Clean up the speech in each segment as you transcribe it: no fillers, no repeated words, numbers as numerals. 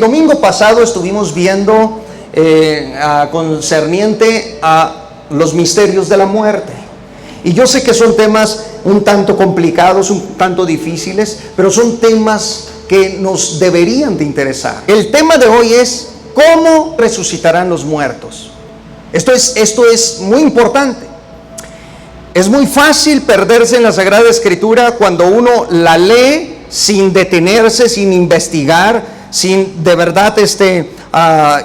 Domingo pasado estuvimos viendo concerniente a los misterios de la muerte. Y yo sé que son temas un tanto complicados, un tanto difíciles, pero son temas que nos deberían de interesar. El tema de hoy es ¿cómo resucitarán los muertos? Esto es muy importante. Es muy fácil perderse en la Sagrada Escritura cuando uno la lee sin detenerse, sin investigar, sin de verdad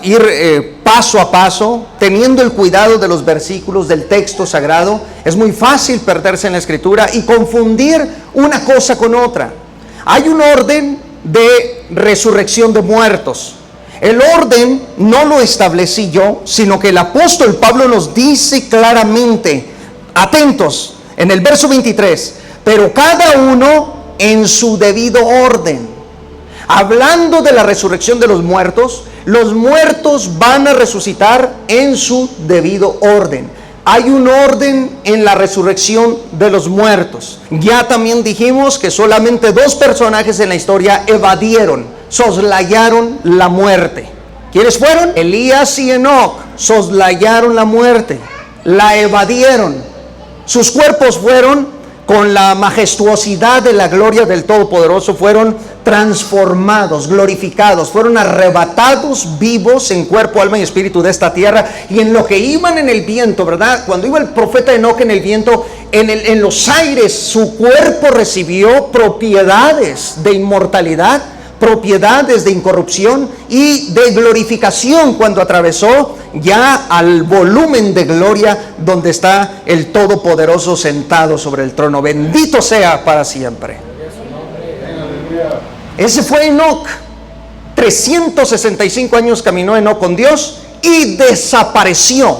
ir paso a paso, teniendo el cuidado de los versículos del texto sagrado. Es muy fácil perderse en la Escritura y confundir una cosa con otra. Hay un orden de resurrección de muertos. El orden no lo establecí yo, sino que el apóstol Pablo nos dice claramente, atentos, en el verso 23, pero cada uno en su debido orden. Hablando de la resurrección de los muertos van a resucitar en su debido orden. Hay un orden en la resurrección de los muertos. Ya también dijimos que solamente dos personajes en la historia evadieron, soslayaron la muerte. ¿Quiénes fueron? Elías y Enoc. Soslayaron la muerte, la evadieron. Sus cuerpos fueron, con la majestuosidad de la gloria del Todopoderoso, fueron transformados, glorificados, fueron arrebatados vivos en cuerpo, alma y espíritu de esta tierra. Y en lo que iban en el viento, ¿verdad? Cuando iba el profeta Enoc en el viento, en los aires, su cuerpo recibió propiedades de inmortalidad, propiedades de incorrupción y de glorificación cuando atravesó ya al volumen de gloria donde está el Todopoderoso sentado sobre el trono. Bendito sea para siempre. Ese fue Enoc. 365 años caminó Enoc con Dios y desapareció.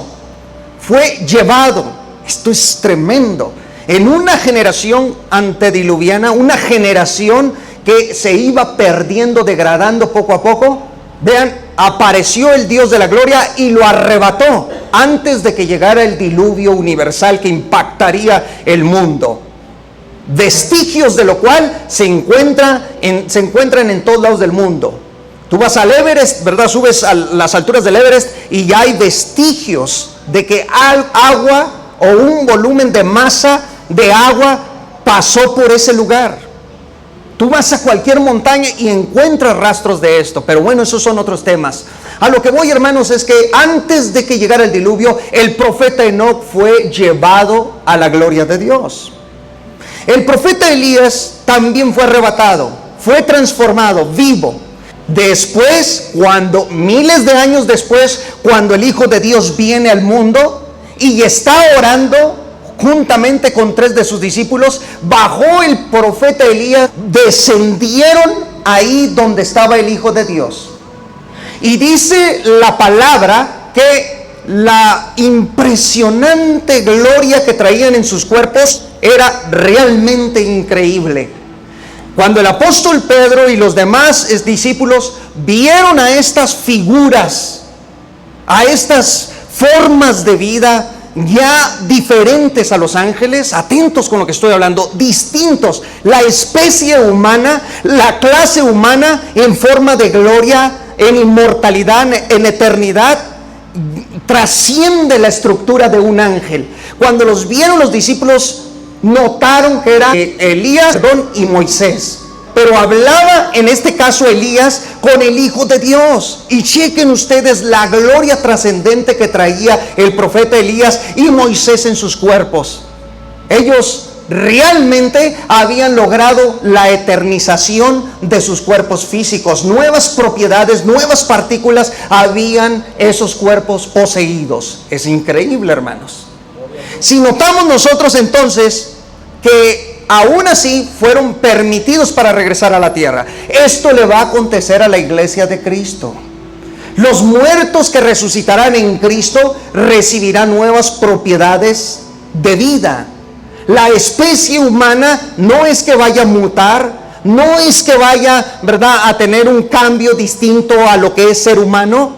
Fue llevado. Esto es tremendo. En una generación antediluviana, una generación que se iba perdiendo, degradando poco a poco. Vean, apareció el Dios de la gloria y lo arrebató antes de que llegara el diluvio universal que impactaría el mundo. Vestigios de lo cual se encuentran en todos lados del mundo. Tú vas al Everest, ¿verdad? Subes a las alturas del Everest y ya hay vestigios de que agua o un volumen de masa de agua pasó por ese lugar. Tú vas a cualquier montaña y encuentras rastros de esto, pero bueno, esos son otros temas. A lo que voy, hermanos, es que antes de que llegara el diluvio, el profeta Enoc fue llevado a la gloria de Dios. El profeta Elías también fue arrebatado, fue transformado, vivo. Después, miles de años después, cuando el Hijo de Dios viene al mundo y está orando juntamente con 3 de sus discípulos, bajó el profeta Elías, descendieron ahí donde estaba el Hijo de Dios. Y dice la palabra que la impresionante gloria que traían en sus cuerpos era realmente increíble. Cuando el apóstol Pedro y los demás discípulos vieron a estas figuras, a estas formas de vida ya diferentes a los ángeles, atentos con lo que estoy hablando, distintos, la especie humana, la clase humana en forma de gloria, en inmortalidad, en eternidad, trasciende la estructura de un ángel. Cuando los vieron los discípulos, notaron que era Elías y Moisés. Pero hablaba en este caso Elías con el Hijo de Dios. Y chequen ustedes la gloria trascendente que traía el profeta Elías y Moisés en sus cuerpos. Ellos realmente habían logrado la eternización de sus cuerpos físicos. Nuevas propiedades, nuevas partículas habían esos cuerpos poseídos. Es increíble, hermanos. Si notamos nosotros entonces que aún así fueron permitidos para regresar a la tierra. Esto le va a acontecer a la iglesia de Cristo. Los muertos que resucitarán en Cristo recibirán nuevas propiedades de vida. La especie humana no es que vaya a mutar, no es que vaya, ¿verdad?, a tener un cambio distinto a lo que es ser humano,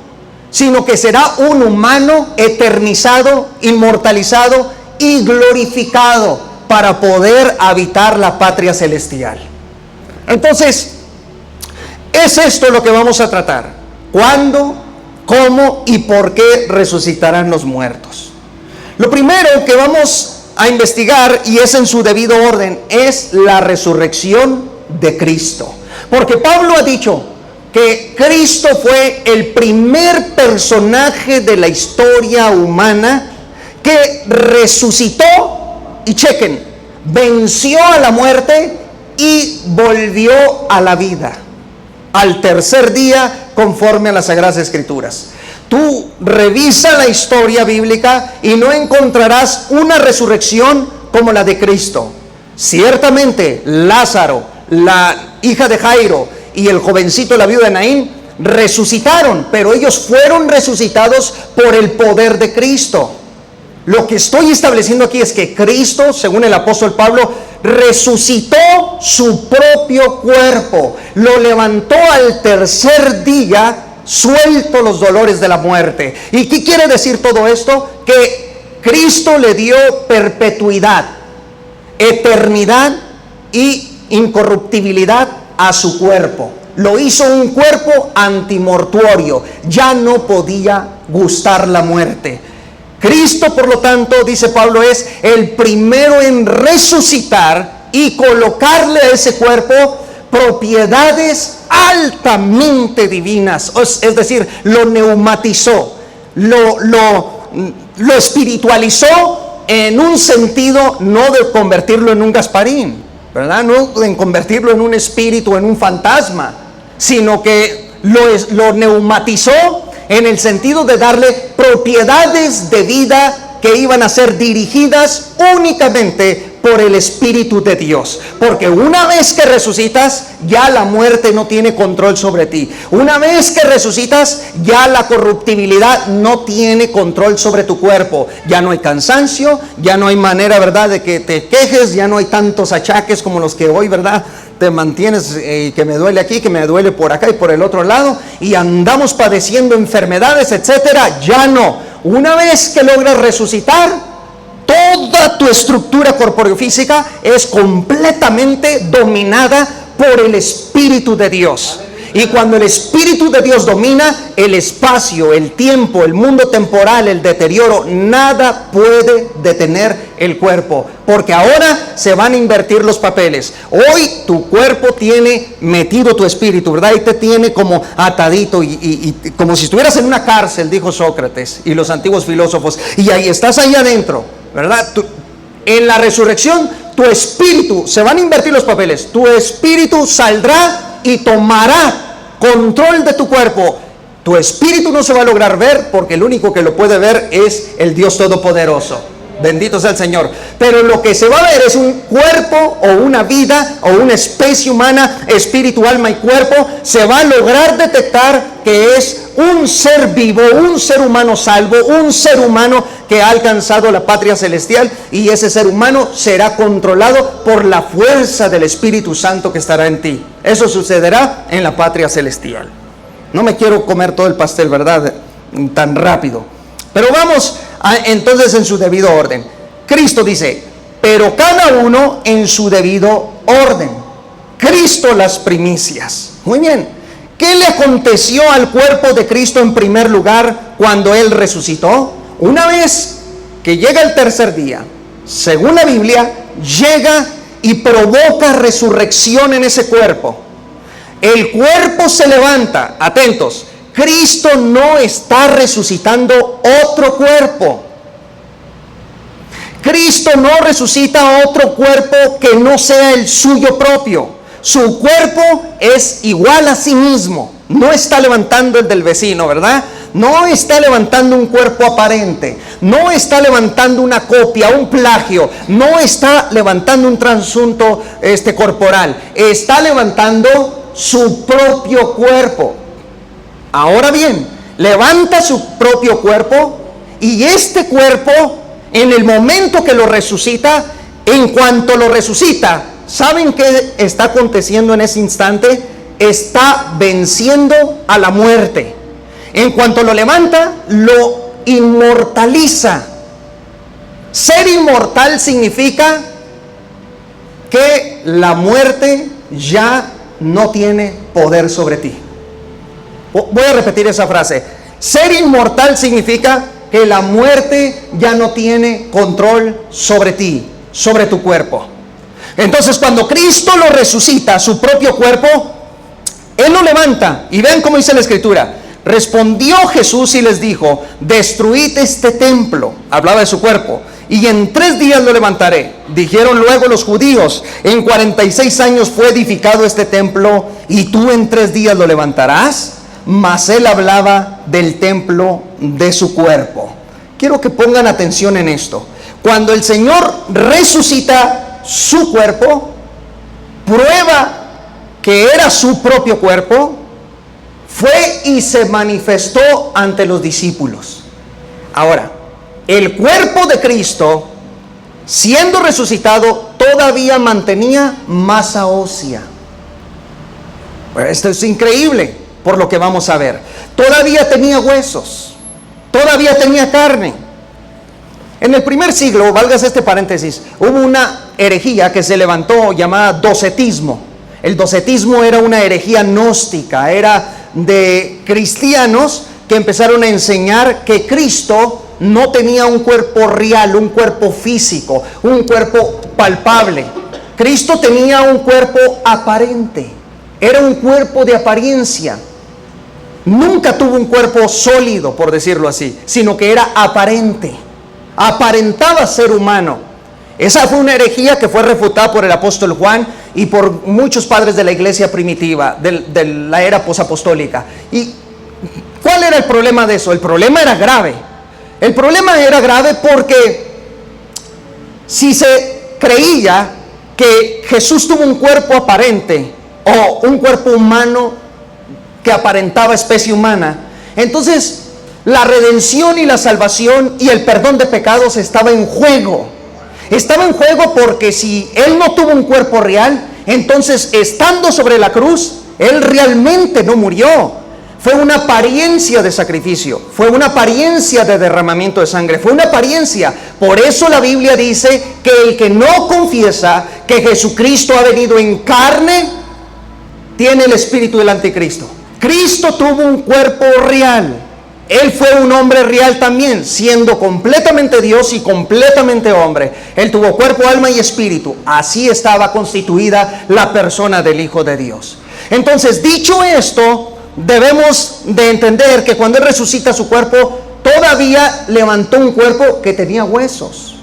sino que será un humano eternizado, inmortalizado y glorificado para poder habitar la patria celestial. Entonces, Es esto lo que vamos a tratar. ¿Cuándo, cómo y por qué resucitarán los muertos? Lo primero que vamos a investigar, y es en su debido orden, es la resurrección de Cristo. Porque Pablo ha dicho que Cristo fue el primer personaje de la historia humana que resucitó, y chequen, venció a la muerte y volvió a la vida al tercer día, conforme a las Sagradas Escrituras. Tú revisa la historia bíblica y no encontrarás una resurrección como la de Cristo. Ciertamente Lázaro, la hija de Jairo y el jovencito, la viuda de Naín, resucitaron, pero ellos fueron resucitados por el poder de Cristo. Lo que estoy estableciendo aquí es que Cristo, según el apóstol Pablo, resucitó su propio cuerpo, lo levantó al tercer día, suelto los dolores de la muerte. ¿Y qué quiere decir todo esto? Que Cristo le dio perpetuidad, eternidad y incorruptibilidad a su cuerpo. Lo hizo un cuerpo antimortuorio, ya no podía gustar la muerte. Cristo, por lo tanto, dice Pablo, es el primero en resucitar y colocarle a ese cuerpo propiedades altamente divinas. Es decir, lo neumatizó, lo espiritualizó en un sentido no de convertirlo en un Gasparín, ¿verdad? No de convertirlo en un espíritu, en un fantasma, sino que lo neumatizó en el sentido de darle propiedades de vida que iban a ser dirigidas únicamente por el Espíritu de Dios. Porque una vez que resucitas, ya la muerte no tiene control sobre ti. Una vez que resucitas, ya la corruptibilidad no tiene control sobre tu cuerpo. Ya no hay cansancio, ya no hay manera, ¿verdad?, de que te quejes, ya no hay tantos achaques como los que hoy, ¿verdad?, te mantienes, que me duele aquí, que me duele por acá y por el otro lado, y andamos padeciendo enfermedades, etcétera. Ya no. Una vez que logras resucitar, toda tu estructura corporofísica es completamente dominada por el Espíritu de Dios. Y cuando el Espíritu de Dios domina el espacio, el tiempo, el mundo temporal, el deterioro, nada puede detener el cuerpo, porque ahora se van a invertir los papeles. Hoy tu cuerpo tiene metido tu espíritu, ¿verdad? Y te tiene como atadito y como si estuvieras en una cárcel, dijo Sócrates y los antiguos filósofos, y ahí estás ahí adentro, ¿verdad? En la resurrección tu espíritu, se van a invertir los papeles, tu espíritu saldrá y tomará control de tu cuerpo. Tu espíritu no se va a lograr ver, porque el único que lo puede ver es el Dios Todopoderoso. Bendito sea el Señor. Pero lo que se va a ver es un cuerpo o una vida o una especie humana, espíritu, alma y cuerpo. Se va a lograr detectar que es un ser vivo, un ser humano salvo, un ser humano que ha alcanzado la patria celestial, y ese ser humano será controlado por la fuerza del Espíritu Santo que estará en ti. Eso sucederá en la patria celestial. No me quiero comer todo el pastel, ¿verdad?, tan rápido. Pero vamos entonces en su debido orden. Cristo dice, pero cada uno en su debido orden. Cristo las primicias. Muy bien. ¿Qué le aconteció al cuerpo de Cristo en primer lugar cuando Él resucitó? Una vez que llega el tercer día, según la Biblia, llega y provoca resurrección en ese cuerpo. El cuerpo se levanta. Atentos. Cristo no está resucitando otro cuerpo. Cristo no resucita otro cuerpo que no sea el suyo propio. Su cuerpo es igual a sí mismo. No está levantando el del vecino, ¿verdad? No está levantando un cuerpo aparente. No está levantando una copia, un plagio. No está levantando un transunto corporal. Está levantando su propio cuerpo. Ahora bien, levanta su propio cuerpo, y este cuerpo, en el momento que lo resucita, en cuanto lo resucita, ¿saben qué está aconteciendo en ese instante? Está venciendo a la muerte. En cuanto lo levanta, lo inmortaliza. Ser inmortal significa que la muerte ya no tiene poder sobre ti. Voy a repetir esa frase. Ser inmortal significa que la muerte ya no tiene control sobre ti, sobre tu cuerpo. Entonces, cuando Cristo lo resucita, su propio cuerpo, Él lo levanta. Y vean cómo dice la Escritura. Respondió Jesús y les dijo: destruid este templo. Hablaba de su cuerpo. Y en 3 días lo levantaré. Dijeron luego los judíos: en 46 años fue edificado este templo, y tú en 3 días lo levantarás. Mas Él hablaba del templo de su cuerpo. Quiero que pongan atención en esto. Cuando el Señor resucita su cuerpo, prueba que era su propio cuerpo, fue y se manifestó ante los discípulos. Ahora, el cuerpo de Cristo, siendo resucitado, todavía mantenía masa ósea. Esto es increíble por lo que vamos a ver. Todavía tenía huesos, todavía tenía carne. En el primer siglo, válgase este paréntesis, hubo una herejía que se levantó llamada docetismo. El docetismo era una herejía gnóstica, era de cristianos que empezaron a enseñar que Cristo no tenía un cuerpo real, un cuerpo físico, un cuerpo palpable. Cristo tenía un cuerpo aparente, era un cuerpo de apariencia. Nunca tuvo un cuerpo sólido, por decirlo así, sino que era aparente, aparentaba ser humano. Esa fue una herejía que fue refutada por el apóstol Juan y por muchos padres de la iglesia primitiva, de la era posapostólica. ¿Y cuál era el problema de eso? El problema era grave. El problema era grave porque si se creía que Jesús tuvo un cuerpo aparente o un cuerpo humano que aparentaba especie humana, entonces la redención y la salvación y el perdón de pecados estaba en juego. Estaba en juego porque si Él no tuvo un cuerpo real, entonces estando sobre la cruz, Él realmente no murió. Fue una apariencia de sacrificio, fue una apariencia de derramamiento de sangre, fue una apariencia. Por eso la Biblia dice que el que no confiesa que Jesucristo ha venido en carne, tiene el espíritu del anticristo. Cristo tuvo un cuerpo real. Él fue un hombre real también, siendo completamente Dios y completamente hombre. Él tuvo cuerpo, alma y espíritu. Así estaba constituida la persona del Hijo de Dios. Entonces, dicho esto, debemos de entender que cuando Él resucita su cuerpo, todavía levantó un cuerpo que tenía huesos.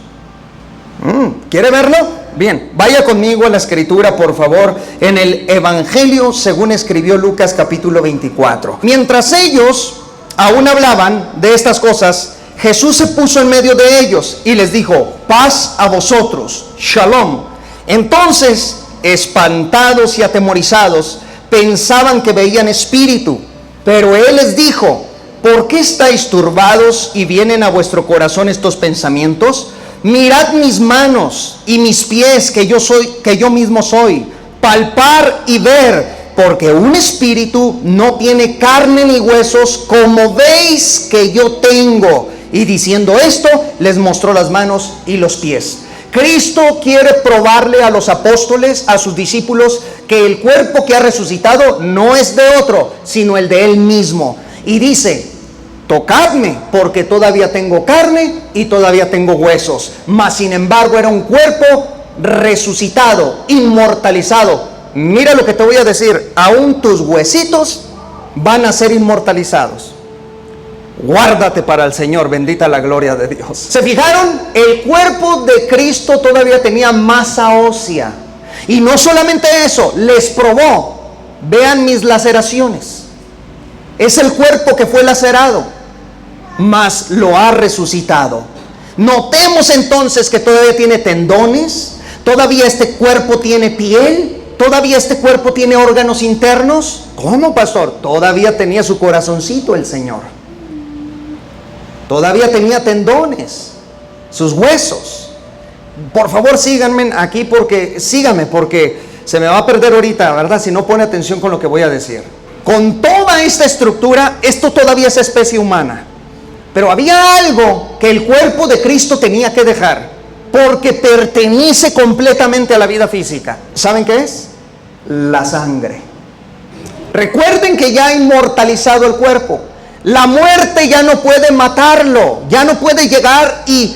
¿Quiere verlo? Bien, vaya conmigo a la Escritura, por favor, en el Evangelio según escribió Lucas capítulo 24. Mientras ellos aún hablaban de estas cosas, Jesús se puso en medio de ellos y les dijo: paz a vosotros, shalom. Entonces, espantados y atemorizados, pensaban que veían espíritu. Pero Él les dijo: ¿por qué estáis turbados y vienen a vuestro corazón estos pensamientos? Mirad mis manos y mis pies, que yo mismo soy. Palpar y ver, porque un espíritu no tiene carne ni huesos, como veis que yo tengo. Y diciendo esto, les mostró las manos y los pies. Cristo quiere probarle a los apóstoles, a sus discípulos, que el cuerpo que ha resucitado no es de otro, sino el de Él mismo. Y dice: tocadme, porque todavía tengo carne y todavía tengo huesos. Mas sin embargo era un cuerpo resucitado, inmortalizado. Mira lo que te voy a decir: aún tus huesitos van a ser inmortalizados. Guárdate para el Señor, bendita la gloria de Dios. ¿Se fijaron? El cuerpo de Cristo todavía tenía masa ósea. Y no solamente eso, les probó: vean mis laceraciones. Es el cuerpo que fue lacerado, mas lo ha resucitado. Notemos entonces que todavía tiene tendones, todavía este cuerpo tiene piel, todavía este cuerpo tiene órganos internos. ¿Cómo, pastor? Todavía tenía su corazoncito el Señor. Todavía tenía tendones, sus huesos. Por favor, síganme porque se me va a perder ahorita, ¿verdad? Si no pone atención con lo que voy a decir. Con toda esta estructura, esto todavía es especie humana. Pero había algo que el cuerpo de Cristo tenía que dejar, porque pertenece completamente a la vida física. ¿Saben qué es? La sangre. Recuerden que ya ha inmortalizado el cuerpo. La muerte ya no puede matarlo, ya no puede llegar y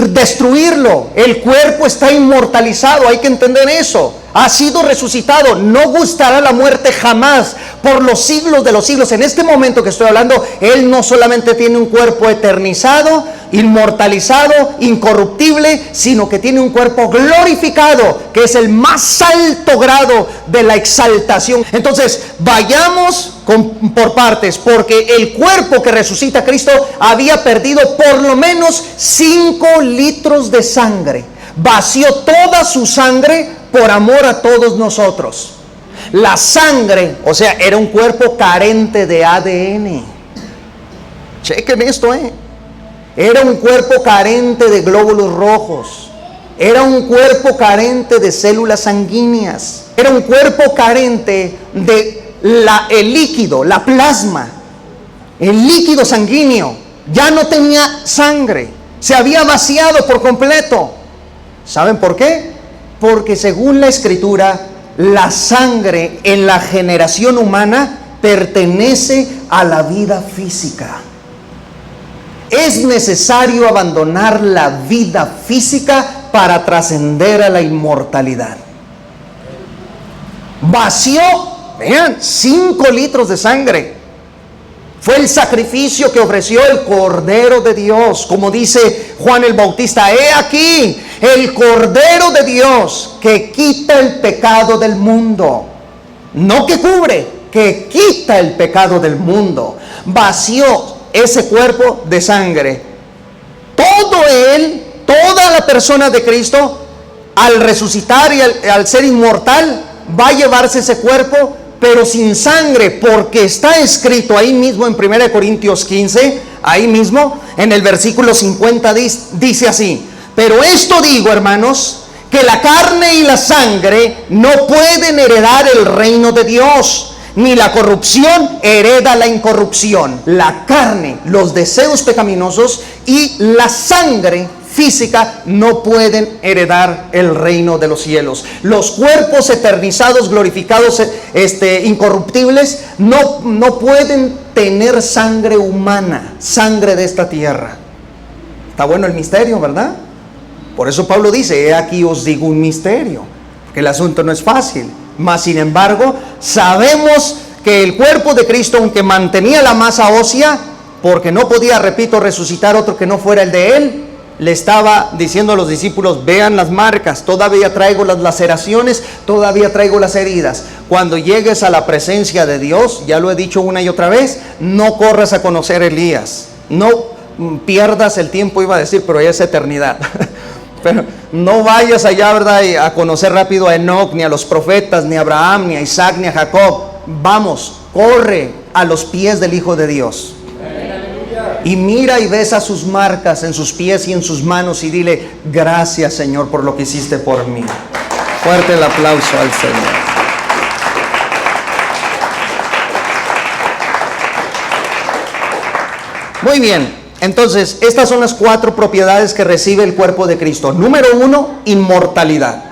destruirlo. El cuerpo está inmortalizado, hay que entender eso. Ha sido resucitado, no gustará la muerte jamás por los siglos de los siglos. En este momento que estoy hablando, Él no solamente tiene un cuerpo eternizado, inmortalizado, incorruptible, sino que tiene un cuerpo glorificado, que es el más alto grado de la exaltación. Entonces, vayamos por partes, porque el cuerpo que resucita a Cristo había perdido por lo menos 5 litros de sangre. Vació toda su sangre por amor a todos nosotros. La sangre, o sea, era un cuerpo carente de ADN. Chequen esto, Era un cuerpo carente de glóbulos rojos. Era un cuerpo carente de células sanguíneas. Era un cuerpo carente de el líquido, la plasma, el líquido sanguíneo. Ya no tenía sangre. Se había vaciado por completo. ¿Saben por qué? Porque según la Escritura, la sangre en la generación humana pertenece a la vida física. Es necesario abandonar la vida física para trascender a la inmortalidad. Vació, vean, 5 litros de sangre. Fue el sacrificio que ofreció el Cordero de Dios. Como dice Juan el Bautista, he aquí el Cordero de Dios que quita el pecado del mundo. No que cubre, que quita el pecado del mundo. Vació ese cuerpo de sangre. Todo Él, toda la persona de Cristo, al resucitar y al ser inmortal, va a llevarse ese cuerpo, pero sin sangre, porque está escrito ahí mismo en 1 Corintios 15, ahí mismo en el versículo 50 dice así: pero esto digo, hermanos, que la carne y la sangre no pueden heredar el reino de Dios, ni la corrupción hereda la incorrupción. La carne, los deseos pecaminosos y la sangre física no pueden heredar el reino de los cielos. Los cuerpos eternizados, glorificados, incorruptibles, no pueden tener sangre humana, sangre de esta tierra. Está bueno el misterio, ¿verdad? Por eso Pablo dice, he aquí os digo un misterio, que el asunto no es fácil. Mas sin embargo, sabemos que el cuerpo de Cristo, aunque mantenía la masa ósea, porque no podía, repito, resucitar otro que no fuera el de Él, le estaba diciendo a los discípulos, vean las marcas, todavía traigo las laceraciones, todavía traigo las heridas. Cuando llegues a la presencia de Dios, ya lo he dicho una y otra vez, no corras a conocer a Elías, no pierdas el tiempo, iba a decir, pero ya es eternidad. Pero no vayas allá, ¿verdad?, a conocer rápido a Enoc, ni a los profetas, ni a Abraham, ni a Isaac, ni a Jacob. Vamos, corre a los pies del Hijo de Dios. Y mira y besa sus marcas en sus pies y en sus manos y dile, gracias, Señor, por lo que hiciste por mí. Fuerte el aplauso al Señor. Muy bien, entonces estas son las 4 propiedades que recibe el cuerpo de Cristo. Número 1, inmortalidad.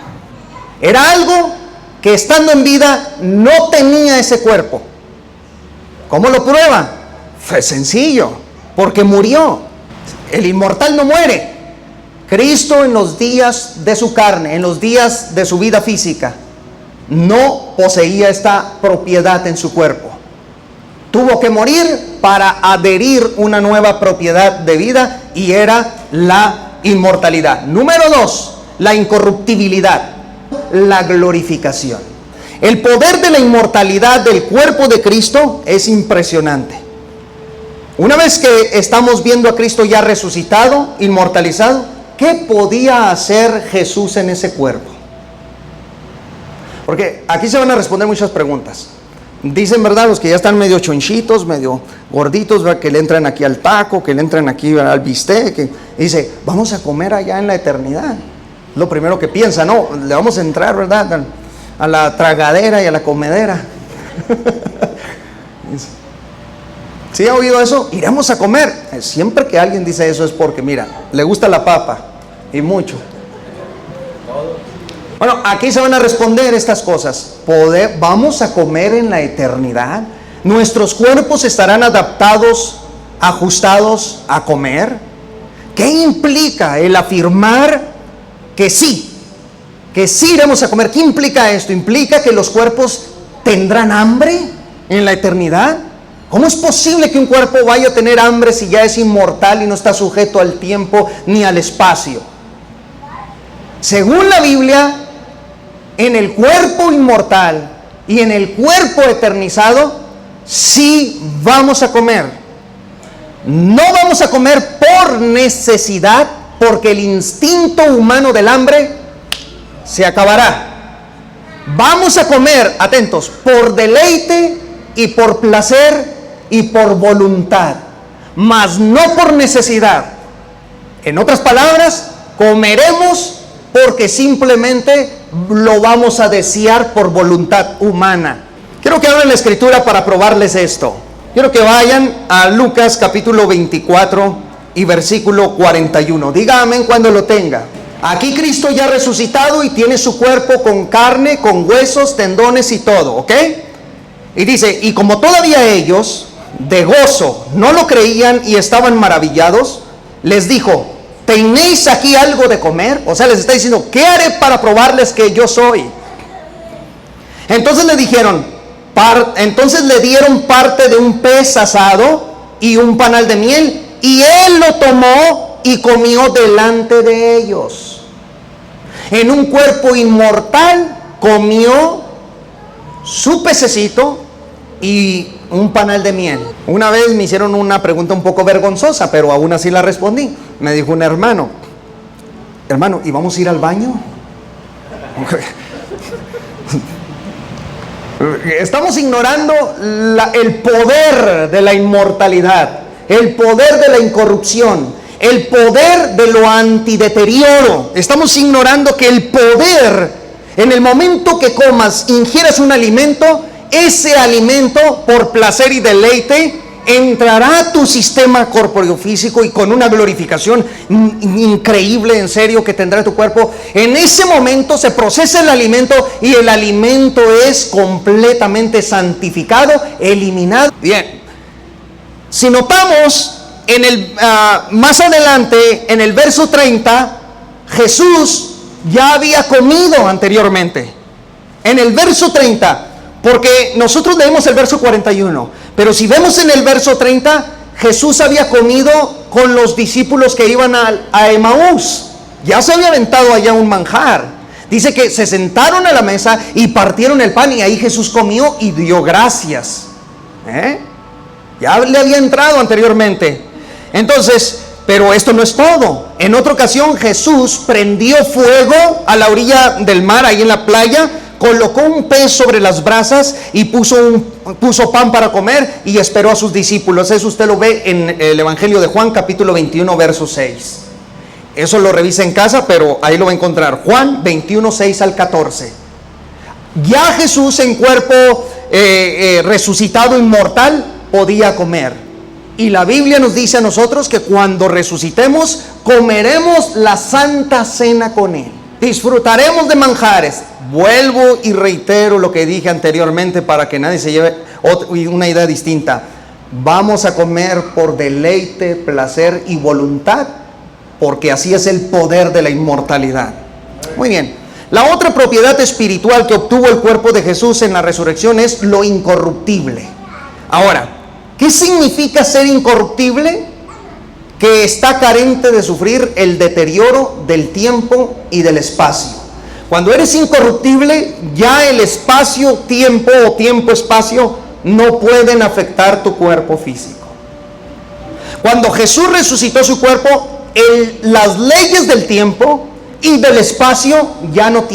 Era algo que estando en vida no tenía ese cuerpo. ¿Cómo lo prueba? Fue sencillo, porque murió. El inmortal no muere. Cristo en los días de su carne, en los días de su vida física, no poseía esta propiedad en su cuerpo. Tuvo que morir para adherir una nueva propiedad de vida, y era la inmortalidad. Número 2, la incorruptibilidad, la glorificación. El poder de la inmortalidad del cuerpo de Cristo es impresionante. Una vez que estamos viendo a Cristo ya resucitado, inmortalizado, ¿qué podía hacer Jesús en ese cuerpo? Porque aquí se van a responder muchas preguntas. Dicen, ¿verdad?, los que ya están medio chonchitos, medio gorditos, ¿verdad?, que le entran aquí al taco, que le entran aquí, ¿verdad?, al bistec, y dice, vamos a comer allá en la eternidad. Lo primero que piensa, no, le vamos a entrar, ¿verdad?, a la tragadera y a la comedera. ¿Sí ha oído eso? Iremos a comer. Siempre que alguien dice eso es porque, mira, le gusta la papa, y mucho. Bueno, aquí se van a responder estas cosas. ¿Vamos a comer en la eternidad? ¿Nuestros cuerpos estarán adaptados, ajustados a comer? ¿Qué implica el afirmar que sí iremos a comer? ¿Qué implica esto? ¿Implica que los cuerpos tendrán hambre en la eternidad? ¿Cómo es posible que un cuerpo vaya a tener hambre si ya es inmortal y no está sujeto al tiempo ni al espacio? Según la Biblia, en el cuerpo inmortal y en el cuerpo eternizado, sí vamos a comer. No vamos a comer por necesidad, porque el instinto humano del hambre se acabará. Vamos a comer, atentos, por deleite y por placer y por voluntad, mas no por necesidad. En otras palabras, comeremos porque simplemente lo vamos a desear por voluntad humana. Quiero que abran la escritura para probarles esto. Quiero que vayan a Lucas capítulo 24 y versículo 41. Diga amén cuando lo tenga. Aquí Cristo ya resucitado y tiene su cuerpo con carne, con huesos, tendones y todo, ¿ok? Y dice, y como todavía ellos de gozo no lo creían y estaban maravillados, les dijo, ¿tenéis aquí algo de comer? O sea, les está diciendo, ¿qué haré para probarles que yo soy? Entonces le dijeron, entonces le dieron parte de un pez asado y un panal de miel, y él lo tomó y comió delante de ellos. En un cuerpo inmortal comió su pececito y un panal de miel. Una vez me hicieron una pregunta un poco vergonzosa, pero aún así la respondí. Me dijo un hermano, ¿y vamos a ir al baño? Estamos ignorando el poder de la inmortalidad, el poder de la incorrupción, el poder de lo antideterioro. Estamos ignorando que el poder, en el momento que comas, ingieras un alimento, ese alimento, por placer y deleite, entrará a tu sistema corpóreo físico y con una glorificación increíble, en serio, que tendrá tu cuerpo. En ese momento se procesa el alimento y el alimento es completamente santificado, eliminado. Bien, si notamos más adelante, en el verso 30, Jesús ya había comido anteriormente. En el verso 30, porque nosotros leemos el verso 41, pero si vemos en el verso 30, Jesús había comido con los discípulos que iban a Emaús. Ya se había aventado allá un manjar. Dice que se sentaron a la mesa y partieron el pan, y ahí Jesús comió y dio gracias. Ya le había entrado anteriormente. Entonces, pero esto no es todo. En otra ocasión Jesús prendió fuego a la orilla del mar, ahí en la playa, colocó un pez sobre las brasas y puso pan para comer y esperó a sus discípulos. Eso usted lo ve en el Evangelio de Juan, capítulo 21, verso 6. Eso lo revisa en casa, pero ahí lo va a encontrar. Juan 21, 6 al 14. Ya Jesús en cuerpo resucitado, inmortal, podía comer. Y la Biblia nos dice a nosotros que cuando resucitemos, comeremos la santa cena con Él. Disfrutaremos de manjares. Vuelvo y reitero lo que dije anteriormente para que nadie se lleve una idea distinta. Vamos a comer por deleite, placer y voluntad, porque así es el poder de la inmortalidad. Muy bien. La otra propiedad espiritual que obtuvo el cuerpo de Jesús en la resurrección es lo incorruptible. Ahora, ¿qué significa ser incorruptible? Que está carente de sufrir el deterioro del tiempo y del espacio. Cuando eres incorruptible, ya el espacio-tiempo o tiempo-espacio no pueden afectar tu cuerpo físico. Cuando Jesús resucitó su cuerpo, las leyes del tiempo y del espacio ya no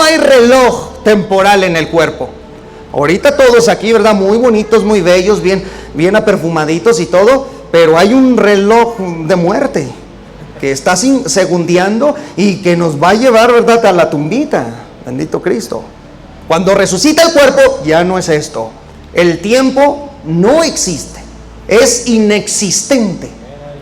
hay reloj temporal en el cuerpo. Ahorita todos aquí, ¿verdad? Muy bonitos, muy bellos, bien aperfumaditos y todo, pero hay un reloj de muerte que está segundeando y que nos va a llevar, ¿verdad?, a la tumbita. Bendito Cristo. Cuando resucita el cuerpo, ya no es esto. El tiempo no existe, es inexistente,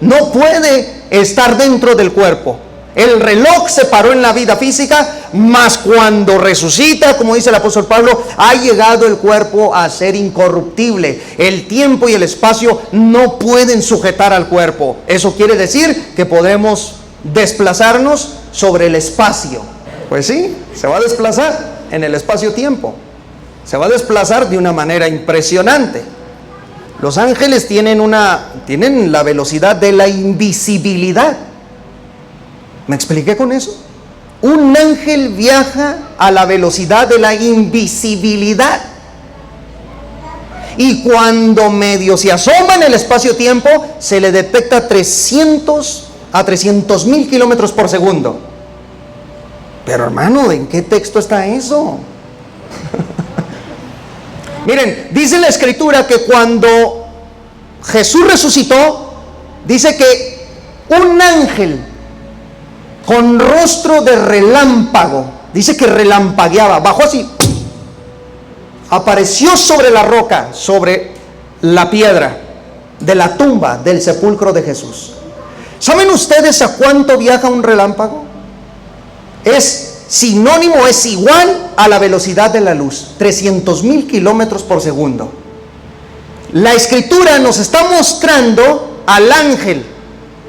no puede estar dentro del cuerpo. El reloj se paró en la vida física, mas cuando resucita, como dice el apóstol Pablo, ha llegado el cuerpo a ser incorruptible. El tiempo y el espacio no pueden sujetar al cuerpo. Eso quiere decir que podemos desplazarnos sobre el espacio. Pues sí, se va a desplazar en el espacio-tiempo. Se va a desplazar de una manera impresionante. Los ángeles tienen la velocidad de la invisibilidad. ¿Me expliqué con eso? Un ángel viaja a la velocidad de la invisibilidad. Y cuando medio se asoma en el espacio-tiempo, se le detecta a 300.000 kilómetros por segundo. Pero hermano, ¿en qué texto está eso? Miren, dice la Escritura que cuando Jesús resucitó, dice que un ángel con rostro de relámpago, dice que relampagueaba, bajó así, apareció sobre la roca, sobre la piedra de la tumba del sepulcro de Jesús. ¿Saben ustedes a cuánto viaja un relámpago? Es sinónimo, es igual a la velocidad de la luz, 300.000 kilómetros por segundo. La Escritura nos está mostrando al ángel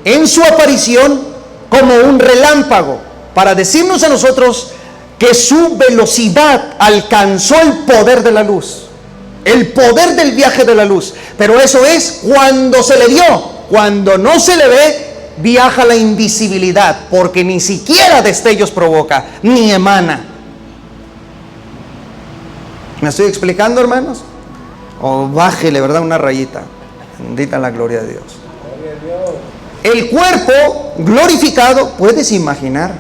en su aparición como un relámpago, para decirnos a nosotros que su velocidad alcanzó el poder de la luz, el poder del viaje de la luz. Pero eso es cuando se le vio. Cuando no se le ve, viaja la invisibilidad, porque ni siquiera destellos provoca, ni emana. ¿Me estoy explicando, hermanos? O bájele, ¿verdad? Una rayita. Bendita la gloria de Dios. El cuerpo glorificado, ¿puedes imaginar?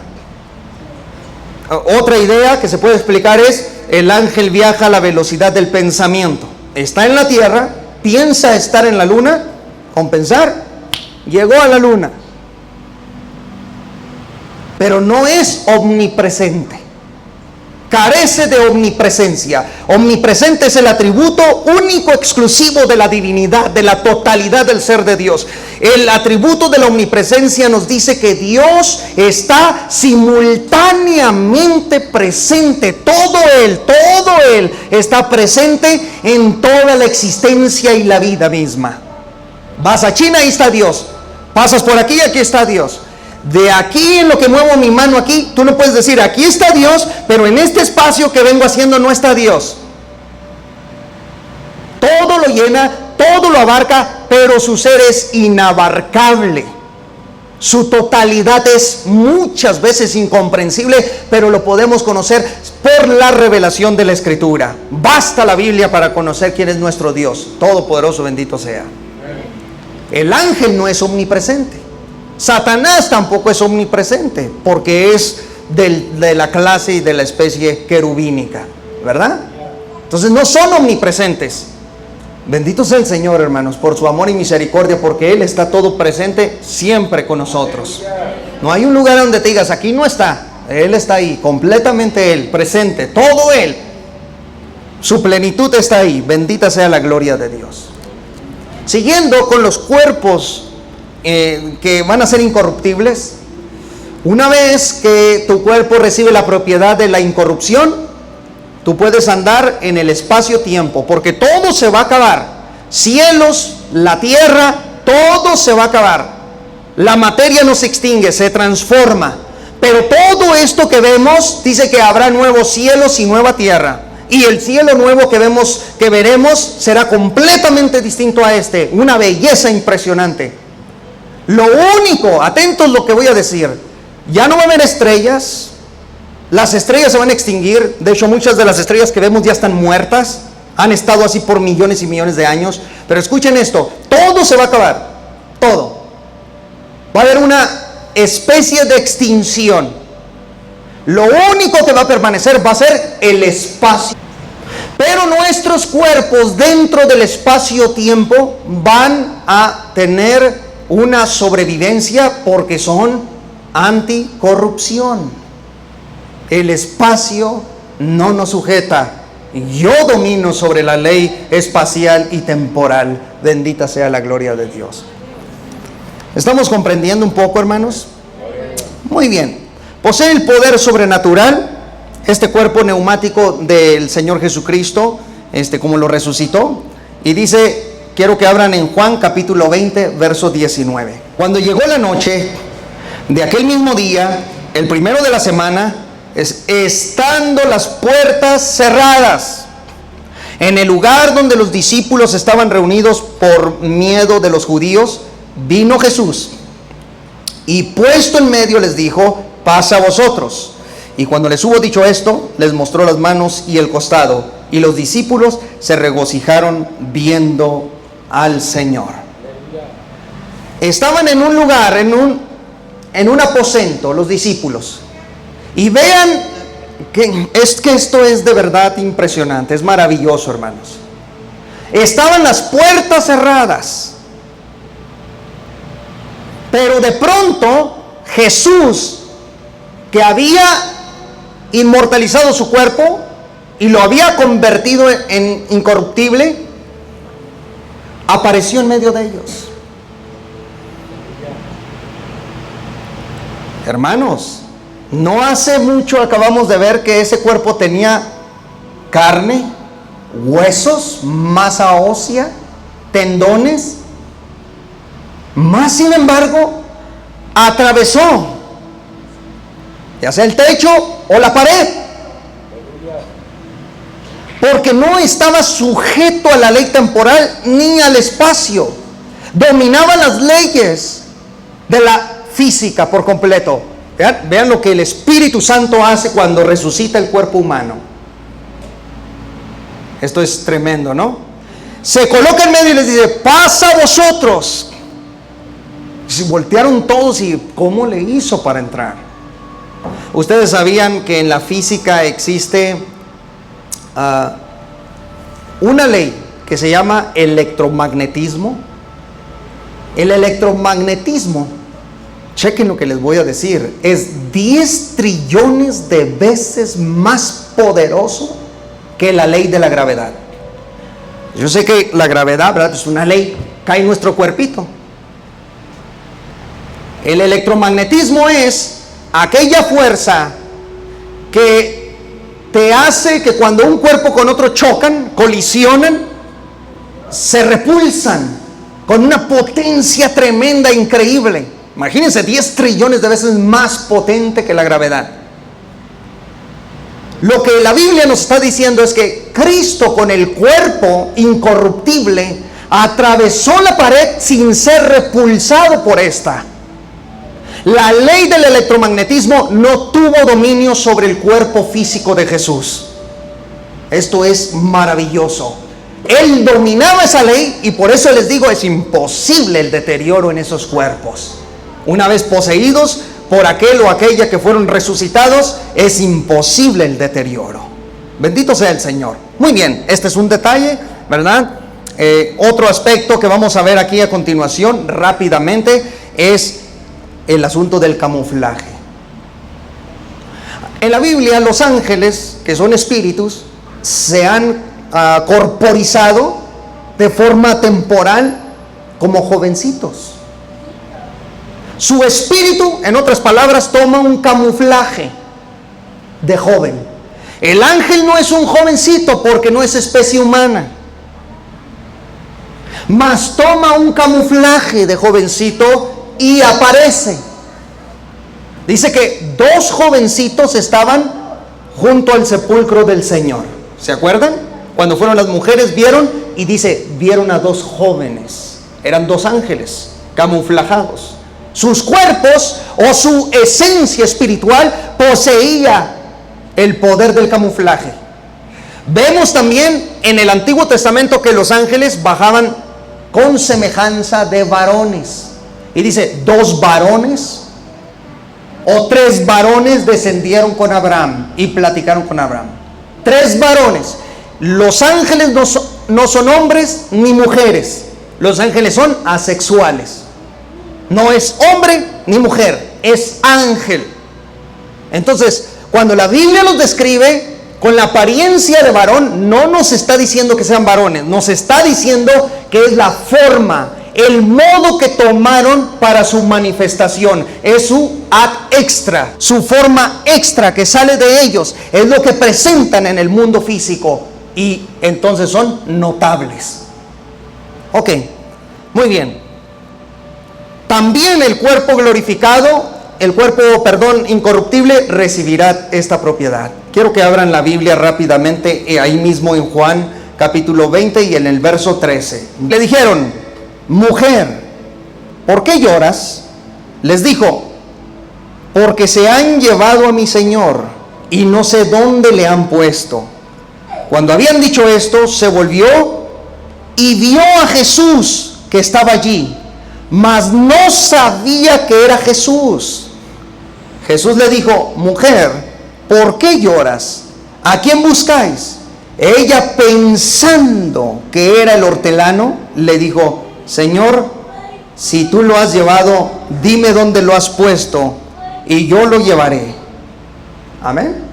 Otra idea que se puede explicar es: el ángel viaja a la velocidad del pensamiento. Está en la tierra, piensa estar en la luna, con pensar, llegó a la luna. Pero no es omnipresente. Carece de omnipresencia. Omnipresente es el atributo único, exclusivo de la divinidad, de la totalidad del ser de Dios. El atributo de la omnipresencia nos dice que Dios está simultáneamente presente. Todo Él está presente en toda la existencia y la vida misma. Vas a China, ahí está Dios. Pasas por aquí y aquí está Dios. De aquí, en lo que muevo mi mano aquí, tú no puedes decir aquí está Dios, pero en este espacio que vengo haciendo no está Dios. Todo lo llena, todo lo abarca, pero su ser es inabarcable. Su totalidad es muchas veces incomprensible, pero lo podemos conocer por la revelación de la Escritura. Basta la Biblia para conocer quién es nuestro Dios todopoderoso, bendito sea. El ángel no es omnipresente. Satanás tampoco es omnipresente, porque es de la clase y de la especie querubínica, ¿verdad? Entonces no son omnipresentes. Bendito sea el Señor, hermanos, por su amor y misericordia, porque Él está todo presente siempre con nosotros. No hay un lugar donde te digas, aquí no está. Él está ahí, completamente Él, presente, todo Él. Su plenitud está ahí. Bendita sea la gloria de Dios. Siguiendo con los cuerpos que van a ser incorruptibles. Una vez que tu cuerpo recibe la propiedad de la incorrupción, tú puedes andar en el espacio-tiempo, porque todo se va a acabar. Cielos, la tierra, todo se va a acabar. La materia no se extingue, se transforma. Pero todo esto que vemos dice que habrá nuevos cielos y nueva tierra. Y el cielo nuevo que veremos será completamente distinto a este. Una belleza impresionante. Lo único, atentos lo que voy a decir, ya no va a haber estrellas. Las estrellas se van a extinguir. De hecho, muchas de las estrellas que vemos ya están muertas. Han estado así por millones y millones de años. Pero escuchen esto, todo se va a acabar. Todo. Va a haber una especie de extinción. Lo único que va a permanecer va a ser el espacio. Pero nuestros cuerpos dentro del espacio-tiempo van a tener una sobrevivencia, porque son anticorrupción. El espacio no nos sujeta. Yo domino sobre la ley espacial y temporal. Bendita sea la gloria de Dios. ¿Estamos comprendiendo un poco, hermanos? Muy bien. Posee el poder sobrenatural, este cuerpo neumático del Señor Jesucristo, como lo resucitó. Y dice, quiero que abran en Juan capítulo 20, verso 19. Cuando llegó la noche de aquel mismo día, el primero de la semana, estando las puertas cerradas, en el lugar donde los discípulos estaban reunidos por miedo de los judíos, vino Jesús y puesto en medio les dijo: pasa a vosotros. Y cuando les hubo dicho esto, les mostró las manos y el costado, y los discípulos se regocijaron viendo al Señor. Estaban en un lugar, en un aposento, los discípulos, y vean que esto es de verdad impresionante, es maravilloso, hermanos. Estaban las puertas cerradas, pero de pronto Jesús, que había inmortalizado su cuerpo y lo había convertido en incorruptible, apareció en medio de ellos. Hermanos, no hace mucho acabamos de ver que ese cuerpo tenía carne, huesos, masa ósea, tendones. Más sin embargo, atravesó ya sea el techo o la pared, porque no estaba sujeto a la ley temporal ni al espacio. Dominaba las leyes de la física por completo. Vean lo que el Espíritu Santo hace cuando resucita el cuerpo humano. Esto es tremendo, ¿no? Se coloca en medio y les dice: pasa a vosotros. Se voltearon todos y ¿cómo le hizo para entrar? Ustedes sabían que en la física existe una ley que se llama electromagnetismo. El electromagnetismo, chequen lo que les voy a decir, es 10 trillones de veces más poderoso que la ley de la gravedad. Yo sé que la gravedad, ¿verdad?, es una ley, cae en nuestro cuerpito. El electromagnetismo es aquella fuerza que te hace que cuando un cuerpo con otro chocan, colisionan, se repulsan con una potencia tremenda, increíble. Imagínense, 10 trillones de veces más potente que la gravedad. Lo que la Biblia nos está diciendo es que Cristo, con el cuerpo incorruptible, atravesó la pared sin ser repulsado por esta. La ley del electromagnetismo no tuvo dominio sobre el cuerpo físico de Jesús. Esto es maravilloso. Él dominaba esa ley y por eso les digo, es imposible el deterioro en esos cuerpos. Una vez poseídos por aquel o aquella que fueron resucitados, es imposible el deterioro. Bendito sea el Señor. Muy bien, este es un detalle, ¿verdad? Otro aspecto que vamos a ver aquí a continuación rápidamente es el asunto del camuflaje. En la Biblia, los ángeles, que son espíritus, se han corporizado de forma temporal como jovencitos. Su espíritu, en otras palabras, toma un camuflaje de joven. El ángel no es un jovencito porque no es especie humana, mas toma un camuflaje de jovencito y aparece. Dice que 2 jovencitos estaban junto al sepulcro del Señor. ¿Se acuerdan? Cuando fueron las mujeres, vieron, y dice, vieron a 2 jóvenes. Eran 2 ángeles camuflajados. Sus cuerpos o su esencia espiritual poseía el poder del camuflaje. Vemos también en el Antiguo Testamento que los ángeles bajaban con semejanza de varones. Y dice, 2 varones o 3 varones descendieron con Abraham y platicaron con Abraham. 3 varones. Los ángeles no son hombres ni mujeres. Los ángeles son asexuales. No es hombre ni mujer, es ángel. Entonces, cuando la Biblia los describe con la apariencia de varón, no nos está diciendo que sean varones, nos está diciendo que es la forma, El modo que tomaron para su manifestación es su ad extra, su forma extra que sale de ellos, es lo que presentan en el mundo físico, y entonces son notables. Ok, muy bien. También el cuerpo glorificado, incorruptible, recibirá esta propiedad. Quiero que abran la Biblia rápidamente, ahí mismo en Juan capítulo 20 y en el verso 13. Le dijeron: mujer, ¿por qué lloras? Les dijo: porque se han llevado a mi Señor y no sé dónde le han puesto. Cuando habían dicho esto, se volvió y vio a Jesús que estaba allí, mas no sabía que era Jesús. Jesús le dijo: mujer, ¿por qué lloras? ¿A quién buscáis? Ella, pensando que era el hortelano, le dijo: Señor, si tú lo has llevado, dime dónde lo has puesto y yo lo llevaré. Amén.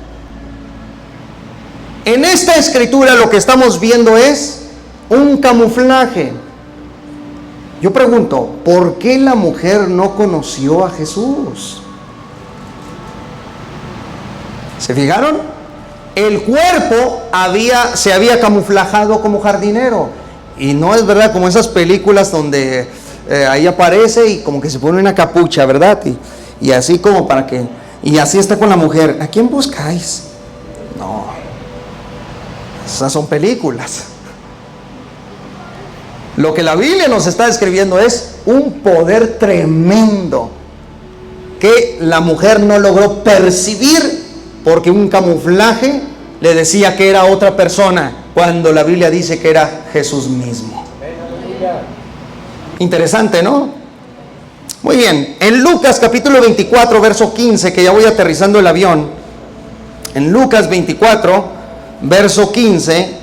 En esta escritura lo que estamos viendo es un camuflaje. Yo pregunto, ¿por qué la mujer no conoció a Jesús? ¿Se fijaron? El cuerpo se había camuflajado como jardinero. Y no es verdad como esas películas donde ahí aparece y como que se pone una capucha, ¿verdad? Y así como para que... Y así está con la mujer. ¿A quién buscáis? No. Esas son películas. Lo que la Biblia nos está describiendo es un poder tremendo que la mujer no logró percibir, porque un camuflaje le decía que era otra persona, cuando la Biblia dice que era Jesús mismo. Interesante, ¿no? Muy bien, en Lucas capítulo 24, verso 15, que ya voy aterrizando el avión. En Lucas 24, verso 15,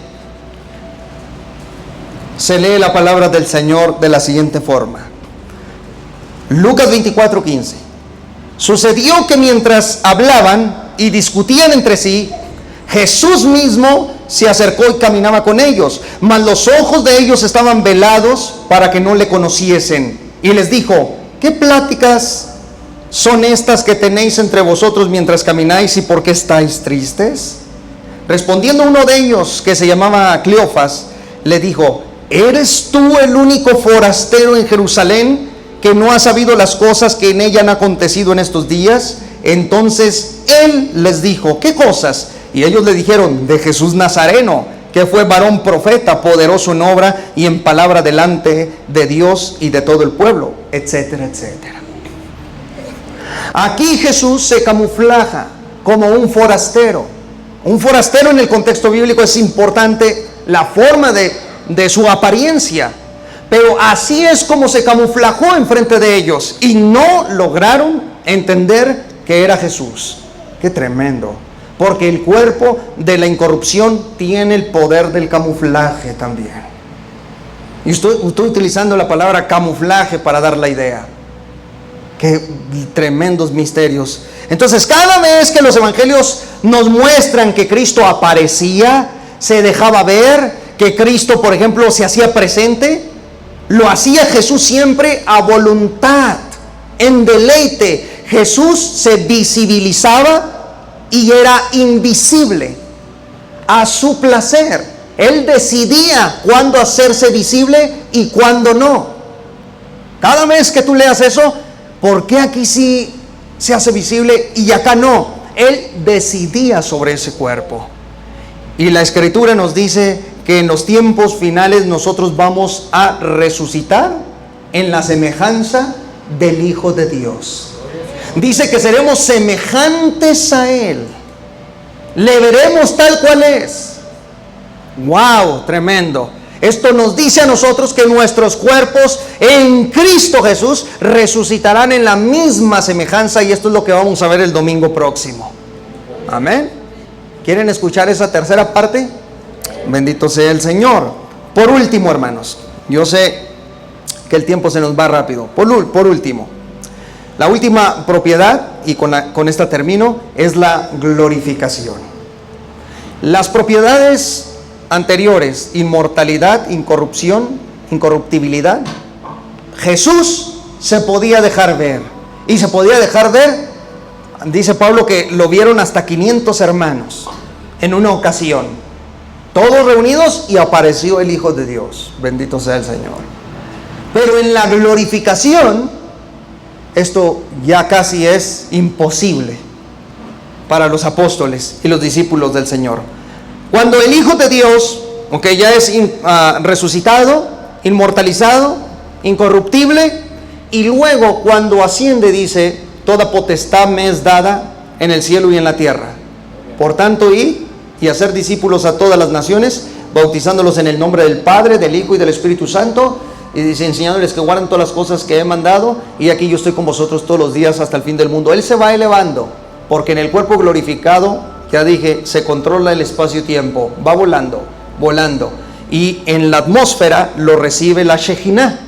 se lee la palabra del Señor de la siguiente forma. Lucas 24, 15. Sucedió que mientras hablaban y discutían entre sí, Jesús mismo se acercó y caminaba con ellos, mas los ojos de ellos estaban velados para que no le conociesen. Y les dijo: ¿qué pláticas son estas que tenéis entre vosotros mientras camináis, y por qué estáis tristes? Respondiendo uno de ellos, que se llamaba Cleofas, le dijo: ¿eres tú el único forastero en Jerusalén que no ha sabido las cosas que en ella han acontecido en estos días? Entonces él les dijo: ¿qué cosas? Y ellos le dijeron: de Jesús Nazareno, que fue varón profeta, poderoso en obra y en palabra delante de Dios y de todo el pueblo, etcétera, etcétera. Aquí Jesús se camuflaja como un forastero. Un forastero en el contexto bíblico es importante la forma de su apariencia, pero así es como se camuflajó enfrente de ellos y no lograron entender que era Jesús. Qué tremendo, porque el cuerpo de la incorrupción tiene el poder del camuflaje también. Y estoy utilizando la palabra camuflaje para dar la idea. Qué tremendos misterios. Entonces, cada vez que los evangelios nos muestran que Cristo aparecía, se dejaba ver, que Cristo, por ejemplo, se hacía presente, lo hacía Jesús siempre a voluntad, en deleite. Jesús se visibilizaba y era invisible a su placer. Él decidía cuándo hacerse visible y cuándo no. Cada vez que tú leas eso, ¿por qué aquí sí se hace visible y acá no? Él decidía sobre ese cuerpo. Y la Escritura nos dice que en los tiempos finales nosotros vamos a resucitar en la semejanza del Hijo de Dios. Dice que seremos semejantes a Él. Le veremos tal cual es. ¡Wow! Tremendo. Esto nos dice a nosotros que nuestros cuerpos en Cristo Jesús resucitarán en la misma semejanza, y esto es lo que vamos a ver el domingo próximo. Amén. ¿Quieren escuchar esa tercera parte? Bendito sea el Señor. Por último, hermanos, yo sé que el tiempo se nos va rápido. Por último, la última propiedad, y con esta termino, es la glorificación. Las propiedades anteriores, inmortalidad, incorrupción, incorruptibilidad, Jesús se podía dejar ver. Y se podía dejar ver, dice Pablo, que lo vieron hasta 500 hermanos en una ocasión. Todos reunidos, y apareció el Hijo de Dios. Bendito sea el Señor. Pero en la glorificación, esto ya casi es imposible para los apóstoles y los discípulos del Señor. Cuando el Hijo de Dios, ya es resucitado, inmortalizado, incorruptible, y luego cuando asciende dice: toda potestad me es dada en el cielo y en la tierra. Por tanto, id y hacer discípulos a todas las naciones, bautizándolos en el nombre del Padre, del Hijo y del Espíritu Santo, y dice, enseñándoles que guarden todas las cosas que he mandado, y aquí yo estoy con vosotros todos los días hasta el fin del mundo. Él se va elevando, porque en el cuerpo glorificado, ya dije, se controla el espacio-tiempo, va volando, y en la atmósfera lo recibe la Shekinah,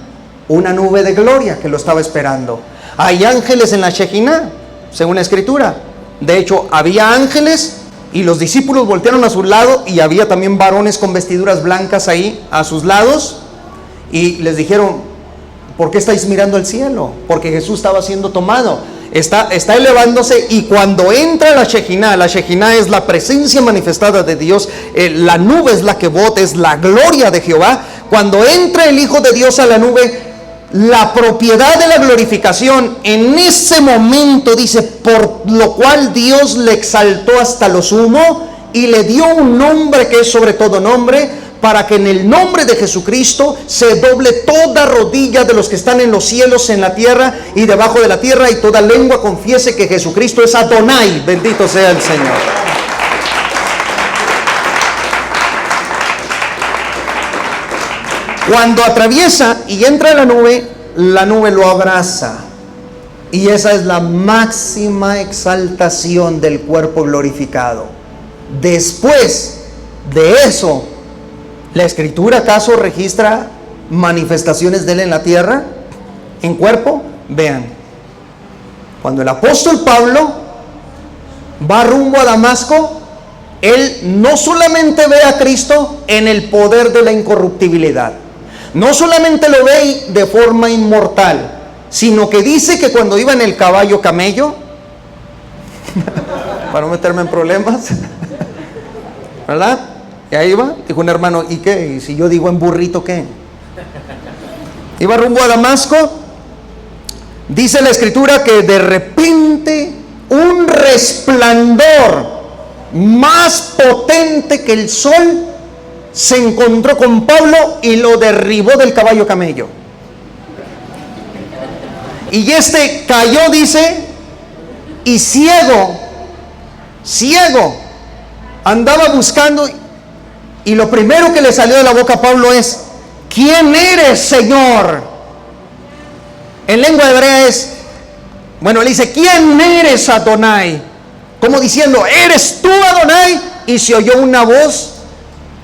una nube de gloria que lo estaba esperando. Hay ángeles en la Shekinah, según la Escritura. De hecho, había ángeles, y los discípulos voltearon a su lado, y había también varones con vestiduras blancas ahí a sus lados, y les dijeron: ¿por qué estáis mirando al cielo? Porque Jesús estaba siendo tomado, está elevándose, y cuando entra la Shekinah es la presencia manifestada de Dios, la nube es la que bota, es la gloria de Jehová. Cuando entra el Hijo de Dios a la nube, la propiedad de la glorificación, en ese momento dice: por lo cual Dios le exaltó hasta lo sumo y le dio un nombre que es sobre todo nombre, para que en el nombre de Jesucristo se doble toda rodilla de los que están en los cielos, en la tierra y debajo de la tierra, y toda lengua confiese que Jesucristo es Adonai. Bendito sea el Señor. Cuando atraviesa y entra en la nube lo abraza. Y esa es la máxima exaltación del cuerpo glorificado. Después de eso, ¿la Escritura acaso registra manifestaciones de Él en la tierra, en cuerpo? Vean, cuando el apóstol Pablo va rumbo a Damasco, él no solamente ve a Cristo en el poder de la incorruptibilidad, no solamente lo ve de forma inmortal, sino que dice que cuando iba en el caballo camello, para no meterme en problemas, ¿verdad? Y ahí iba, dijo un hermano: ¿y qué? ¿Y si yo digo en burrito, qué? Iba rumbo a Damasco. Dice la Escritura que de repente un resplandor más potente que el sol se encontró con Pablo y lo derribó del caballo camello. Y este cayó, dice, y ciego, andaba buscando. Y lo primero que le salió de la boca a Pablo es: ¿quién eres, Señor? En lengua hebrea le dice: ¿quién eres, Adonai? Como diciendo: ¿eres tú, Adonai? Y se oyó una voz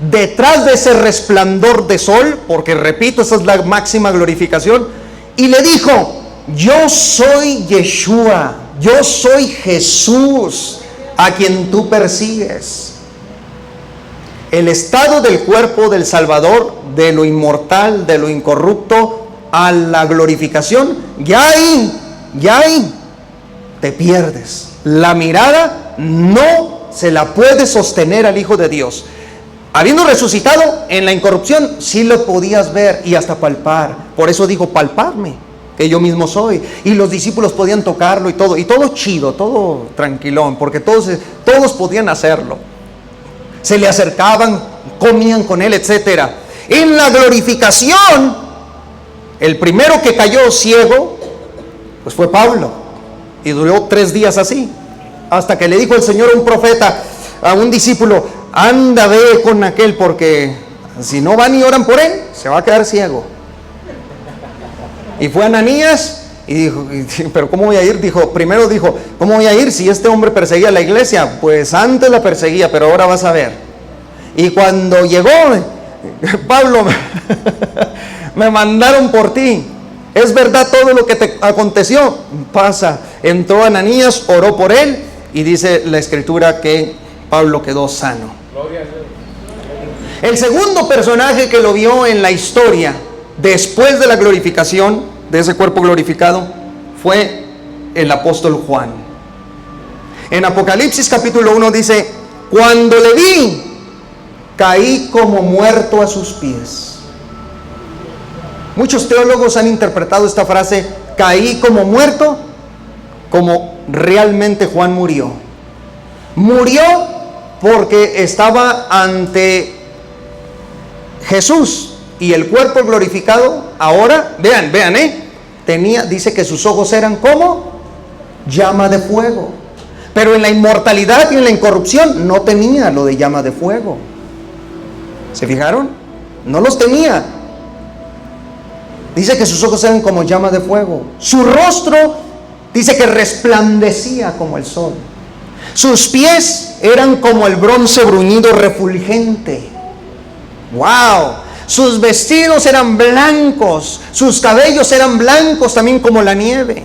detrás de ese resplandor de sol, porque repito, esa es la máxima glorificación, y le dijo: yo soy Yeshua, yo soy Jesús, a quien tú persigues. El estado del cuerpo del Salvador, de lo inmortal, de lo incorrupto, a la glorificación, ya ahí te pierdes. La mirada no se la puede sostener al Hijo de Dios. Habiendo resucitado, en la incorrupción sí lo podías ver y hasta palpar. Por eso dijo: palpadme, que yo mismo soy. Y los discípulos podían tocarlo y todo chido, todo tranquilón, porque todos podían hacerlo. Se le acercaban, comían con él, etc. En la glorificación, el primero que cayó ciego, pues fue Pablo, y duró 3 días así, hasta que le dijo el Señor a un profeta, a un discípulo: anda, ve con aquel, porque si no van y oran por él, se va a quedar ciego. Y fue Ananías y dijo: pero ¿cómo voy a ir? Primero dijo: ¿cómo voy a ir si este hombre perseguía a la iglesia? Pues antes la perseguía, pero ahora vas a ver. Y cuando llegó, Pablo, me mandaron por ti. ¿Es verdad todo lo que te aconteció? Pasa. Entró Ananías, oró por él, y dice la Escritura que Pablo quedó sano. El segundo personaje que lo vio en la historia después de la glorificación de ese cuerpo glorificado fue el apóstol Juan. En Apocalipsis capítulo 1 dice: cuando le vi, caí como muerto a sus pies. Muchos teólogos han interpretado esta frase, caí como muerto, como realmente Juan murió. Murió porque estaba ante Jesús y el cuerpo glorificado. Ahora, vean, dice que sus ojos eran como llama de fuego. Pero en la inmortalidad y en la incorrupción no tenía lo de llama de fuego. ¿Se fijaron? No los tenía. Dice que sus ojos eran como llama de fuego. Su rostro dice que resplandecía como el sol. Sus pies eran como el bronce bruñido refulgente. ¡Wow! Sus vestidos eran blancos. Sus cabellos eran blancos también como la nieve,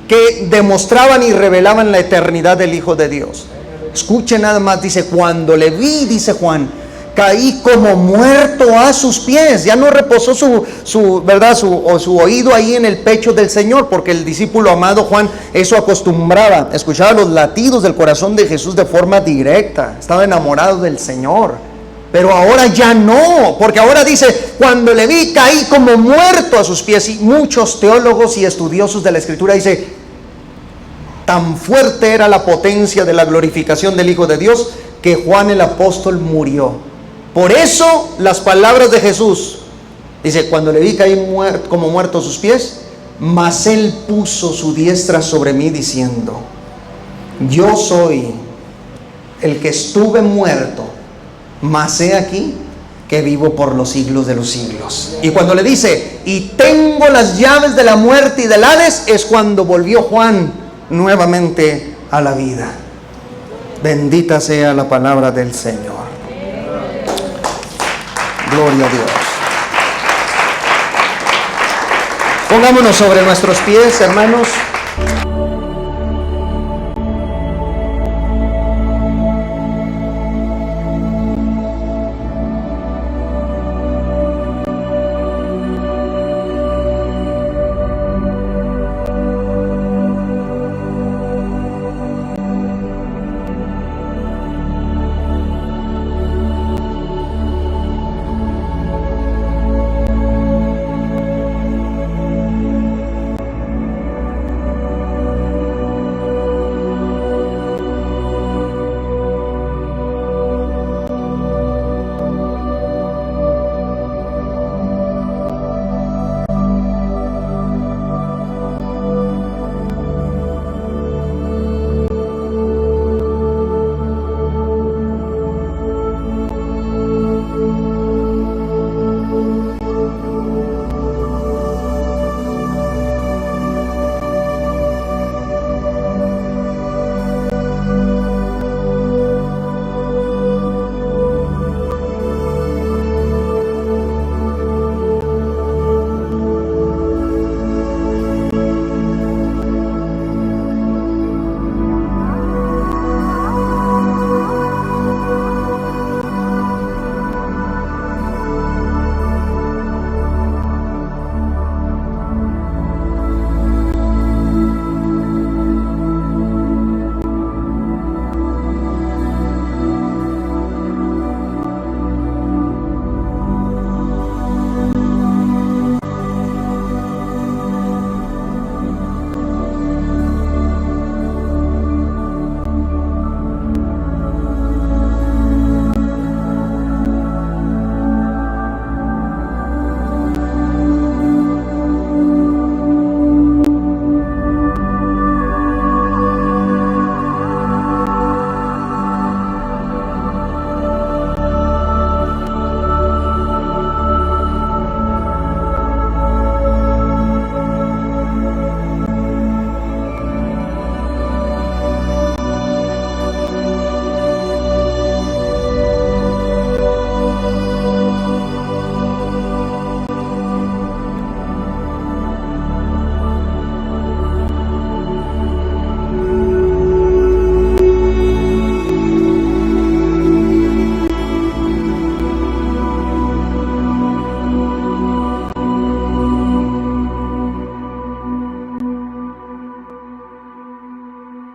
que demostraban y revelaban la eternidad del Hijo de Dios. Escuchen nada más, dice: cuando le vi, dice Juan, caí como muerto a sus pies. Ya no reposó su oído ahí en el pecho del Señor, porque el discípulo amado Juan eso acostumbraba, escuchaba los latidos del corazón de Jesús de forma directa, estaba enamorado del Señor. Pero ahora ya no, porque ahora dice: cuando le vi, caí como muerto a sus pies. Y muchos teólogos y estudiosos de la Escritura dicen: tan fuerte era la potencia de la glorificación del Hijo de Dios que Juan el apóstol murió. Por eso las palabras de Jesús, dice: cuando le vi, caí como muerto a sus pies, mas Él puso su diestra sobre mí, diciendo: yo soy el que estuve muerto, mas he aquí que vivo por los siglos de los siglos. Y cuando le dice: y tengo las llaves de la muerte y del Hades, es cuando volvió Juan nuevamente a la vida. Bendita sea la palabra del Señor. Gloria a Dios. Pongámonos sobre nuestros pies, hermanos.